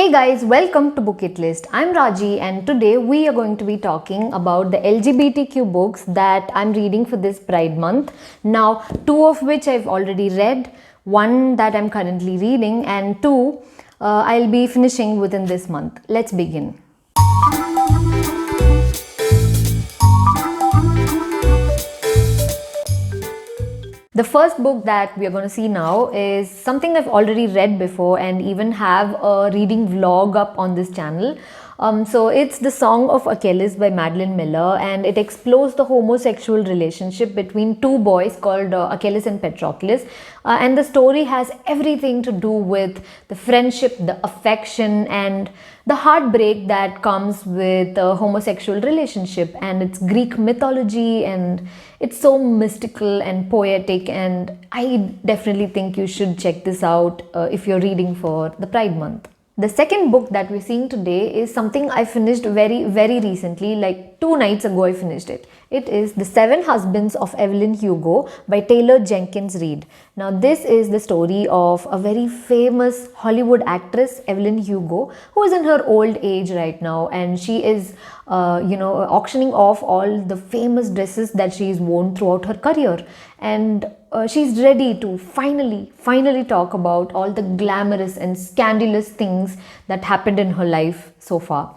Hey guys, welcome to Book It List. I'm Raji and today we are going to be talking about the LGBTQ books that I'm reading for this Pride month. Now, two of which I've already read, one that I'm currently reading, and two I'll be finishing within this month. Let's begin. The first book that we are going to see now is something I've already read before and even have a reading vlog up on this channel. So it's The Song of Achilles by Madeline Miller, and it explores the homosexual relationship between two boys called Achilles and Patroclus. And the story has everything to do with the friendship, the affection, and the heartbreak that comes with a homosexual relationship. And it's Greek mythology, and it's so mystical and poetic, and I definitely think you should check this out if you're reading for the Pride month. The second book that we're seeing today is something I finished very recently, like 2 nights ago I finished it. It is The Seven Husbands of Evelyn Hugo by Taylor Jenkins Reid. Now this is the story of a very famous Hollywood actress, Evelyn Hugo, who is in her old age right now, and she is auctioning off all the famous dresses that she's worn throughout her career. And she's ready to finally talk about all the glamorous and scandalous things that happened in her life so far.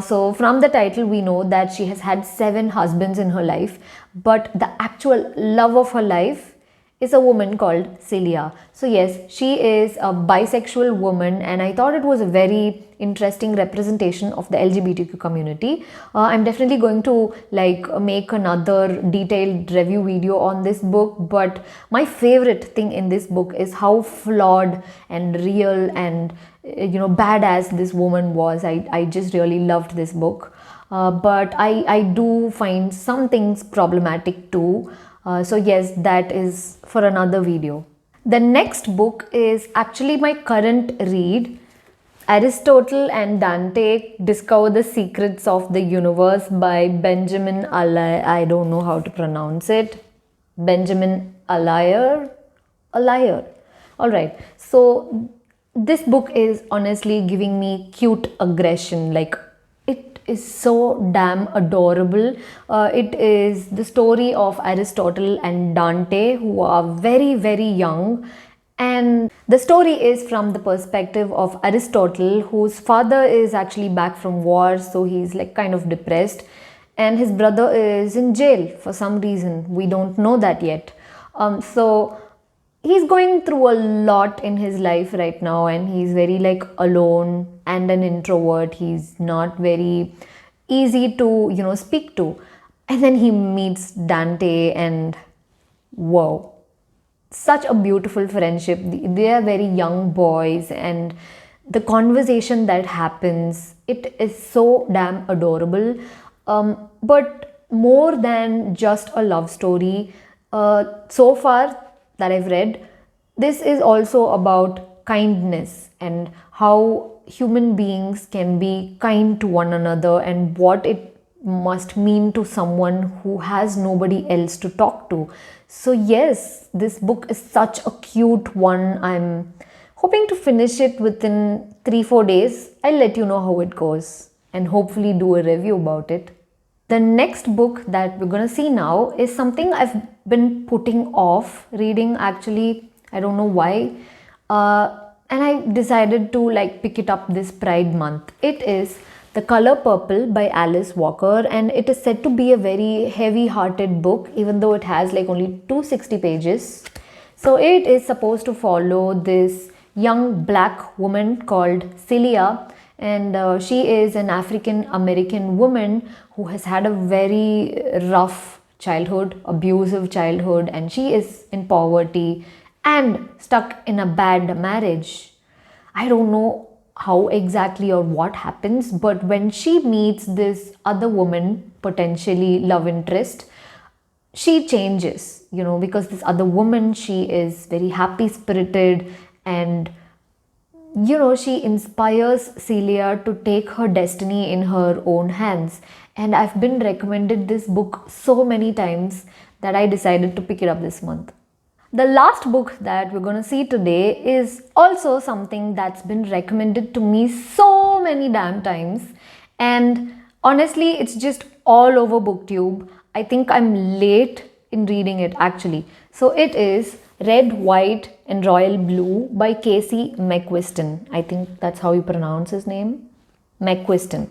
So from the title we know that she has had 7 husbands in her life, but the actual love of her life is a woman called Celia. So yes, she is a bisexual woman, and I thought it was a very interesting representation of the LGBTQ community. I'm definitely going to make another detailed review video on this book, but my favorite thing in this book is how flawed and real and badass this woman was. I just really loved this book, but I do find some things problematic too. So yes, that is for another video. The next book is actually my current read, Aristotle and Dante Discover the Secrets of the Universe by Benjamin Allier. I don't know how to pronounce it. Benjamin Allier? Allier. Alright, so this book is honestly giving me cute aggression. It is so damn adorable. It is the story of Aristotle and Dante, who are very young, and the story is from the perspective of Aristotle, whose father is actually back from war, so he's kind of depressed, and his brother is in jail for some reason. We don't know that yet. So he's going through a lot in his life right now, and he's very alone and an introvert. He's not very easy to speak to. And then he meets Dante, and whoa, such a beautiful friendship. They are very young boys, and the conversation that happens, it is so damn adorable. But more than just a love story, so far that I've read, this is also about kindness and how human beings can be kind to one another, and what it must mean to someone who has nobody else to talk to. So yes, this book is such a cute one. I'm hoping to finish it within 3-4 days. I'll let you know how it goes and hopefully do a review about it. The next book that we're gonna see now is something I've been putting off reading, actually. I don't know why. And I decided to pick it up this Pride month. It is The Color Purple by Alice Walker, and it is said to be a very heavy-hearted book, even though it has only 260 pages. So it is supposed to follow this young black woman called Celia, and she is an African American woman who has had a very rough childhood, abusive childhood, and she is in poverty and stuck in a bad marriage. I don't know how exactly or what happens, but when she meets this other woman, potentially love interest, she changes, because this other woman, she is very happy spirited, and she inspires Celia to take her destiny in her own hands. And I've been recommended this book so many times that I decided to pick it up this month. The last book that we're going to see today is also something that's been recommended to me so many damn times, and honestly, it's just all over BookTube. I think I'm late in reading it actually. So it is Red, White, and Royal Blue by Casey McQuiston. I think that's how you pronounce his name. McQuiston.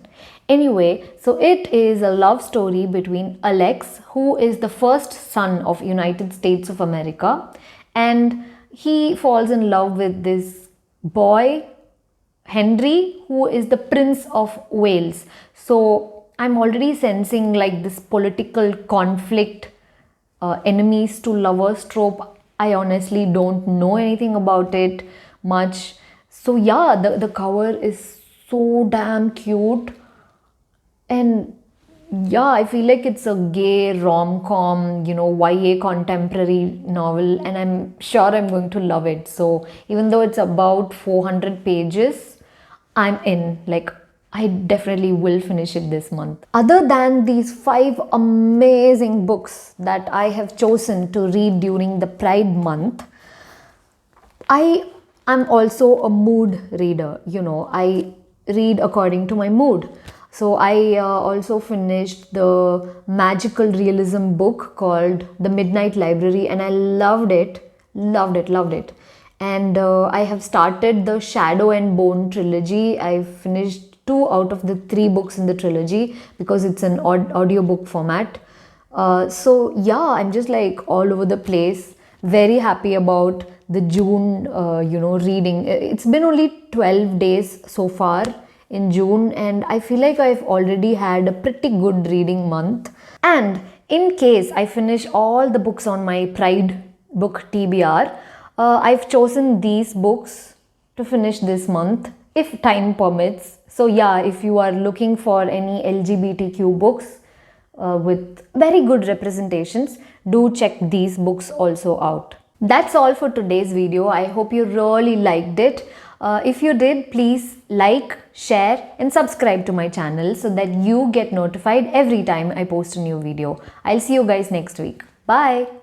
Anyway, so it is a love story between Alex, who is the first son of United States of America, and he falls in love with this boy, Henry, who is the Prince of Wales. So I'm already sensing like this political conflict, enemies to lovers trope. I honestly don't know anything about it much. So yeah, the cover is so damn cute, and yeah, I feel like it's a gay rom-com, YA contemporary novel, and I'm sure I'm going to love it. So even though it's about 400 pages, I'm in. Like, I definitely will finish it this month. Other than these 5 amazing books that I have chosen to read during the Pride month, I am also a mood reader. I read according to my mood. So I also finished the magical realism book called The Midnight Library, and I loved it, loved it, loved it. And I have started the Shadow and Bone trilogy. I finished 2 out of the 3 books in the trilogy because it's an audiobook format. So yeah, I'm just like all over the place. Very happy about the June, reading. It's been only 12 days so far in June, and I feel like I've already had a pretty good reading month. And in case I finish all the books on my Pride book TBR, I've chosen these books to finish this month if time permits. So yeah, if you are looking for any LGBTQ books with very good representations, do check these books also out. That's all for today's video. I hope you really liked it. If you did, please like, share and subscribe to my channel so that you get notified every time I post a new video. I'll see you guys next week. Bye.